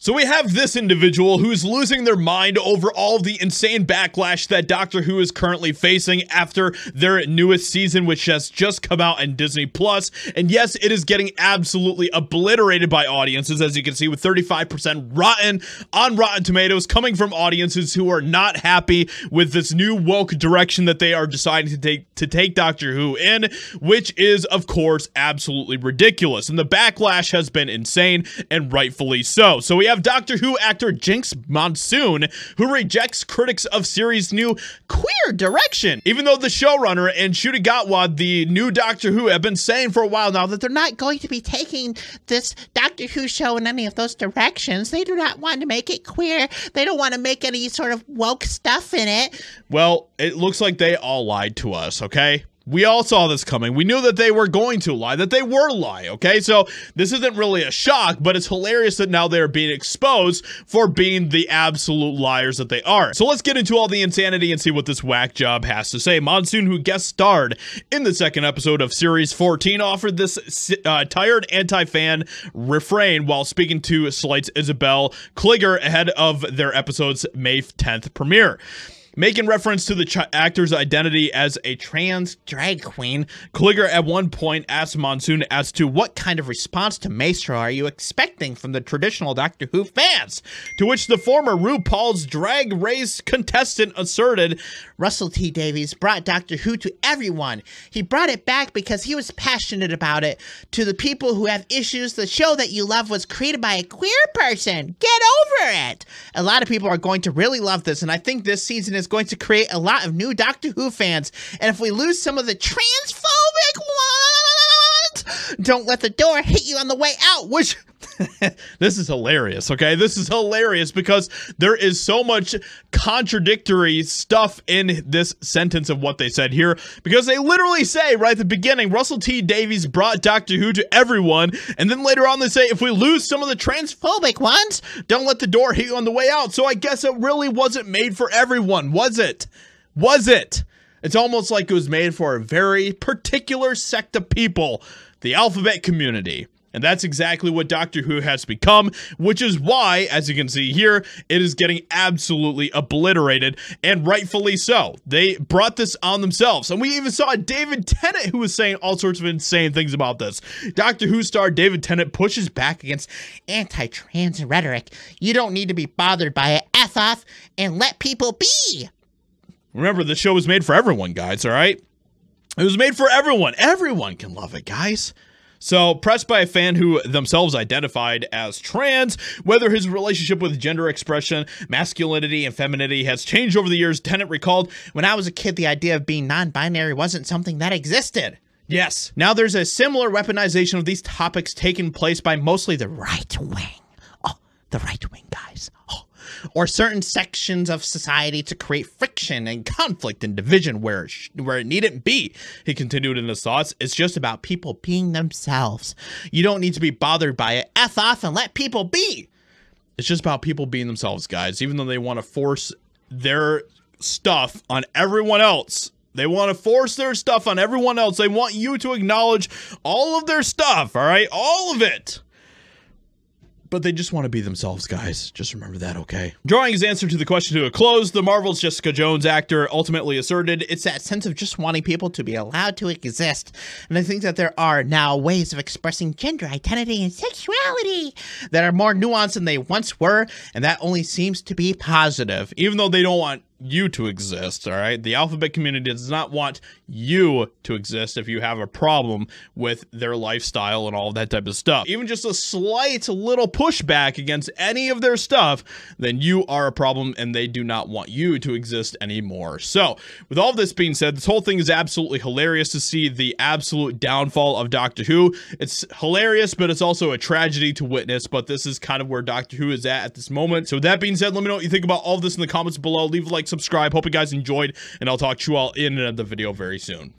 So we have this individual who's losing their mind over all the insane backlash that Doctor Who is currently facing after their newest season, which has just come out on Disney Plus. And yes, it is getting absolutely obliterated by audiences, as you can see, with 35% rotten on Rotten Tomatoes, coming from audiences who are not happy with this new woke direction that they are deciding to take Doctor Who in, which is, of course, absolutely ridiculous. And the backlash has been insane, and rightfully so. So we have Doctor Who actor Jinx Monsoon, who rejects critics of series' new queer direction, even though the showrunner and Shudigatwa, the new Doctor Who, have been saying for a while now that they're not going to be taking this Doctor Who show in any of those directions. They do not want to make it queer. They don't want to make any sort of woke stuff in it. Well, it looks like they all lied to us, okay? We all saw this coming. We knew that they were going to lie, that they were lying, okay? So this isn't really a shock, but it's hilarious that now they're being exposed for being the absolute liars that they are. So let's get into all the insanity and see what this whack job has to say. Monsoon, who guest starred in the second episode of Series 14, offered this tired anti-fan refrain while speaking to Slight's Isabel Kligger ahead of their episode's May 10th premiere. Making reference to the actor's identity as a trans drag queen, Kligger at one point asked Monsoon as to what kind of response to Maestro are you expecting from the traditional Doctor Who fans? To which the former RuPaul's Drag Race contestant asserted, Russell T Davies brought Doctor Who to everyone. He brought it back because he was passionate about it. To the people who have issues, the show that you love was created by a queer person. Get over it! A lot of people are going to really love this, and I think this season is going to create a lot of new Doctor Who fans. And if we lose some of the transphobic ones, don't let the door hit you on the way out, which... This is hilarious, okay? This is hilarious because there is so much contradictory stuff in this sentence of what they said here, because they literally say right at the beginning, Russell T Davies brought Doctor Who to everyone, and then later on they say, if we lose some of the transphobic ones, don't let the door hit you on the way out. So I guess it really wasn't made for everyone, was it? Was it? It's almost like it was made for a very particular sect of people, the alphabet community. And that's exactly what Doctor Who has become, which is why, as you can see here, it is getting absolutely obliterated, and rightfully so. They brought this on themselves, and we even saw David Tennant, who was saying all sorts of insane things about this. Doctor Who star David Tennant pushes back against anti-trans rhetoric. You don't need to be bothered by it. F off and let people be. Remember, the show was made for everyone, guys, all right? It was made for everyone. Everyone can love it, guys. So, pressed by a fan who themselves identified as trans, whether his relationship with gender expression, masculinity, and femininity has changed over the years, Tennant recalled, when I was a kid, the idea of being non-binary wasn't something that existed. Yes, now there's a similar weaponization of these topics taking place by mostly the right wing. Oh, the right wing, guys. Oh. Or certain sections of society to create friction and conflict and division where it needn't be. He continued in his thoughts, it's just about people being themselves. You don't need to be bothered by it. F off and let people be. It's just about people being themselves, guys. Even though they want to force their stuff on everyone else. They want to force their stuff on everyone else. They want you to acknowledge all of their stuff, all right? All of it. But they just want to be themselves, guys. Just remember that, okay? Drawing his answer to the question to a close, the Marvel's Jessica Jones actor ultimately asserted, it's that sense of just wanting people to be allowed to exist. And I think that there are now ways of expressing gender identity and sexuality that are more nuanced than they once were, and that only seems to be positive. Even though they don't want you to exist, all right? The alphabet community does not want you to exist if you have a problem with their lifestyle and all that type of stuff. Even just a slight little pushback against any of their stuff, then you are a problem and they do not want you to exist anymore. So, with all this being said, this whole thing is absolutely hilarious to see the absolute downfall of Doctor Who. It's hilarious, but it's also a tragedy to witness, but this is kind of where Doctor Who is at this moment. So with that being said, let me know what you think about all of this in the comments below. Leave a like, subscribe. Hope you guys enjoyed, and I'll talk to you all in another video very soon.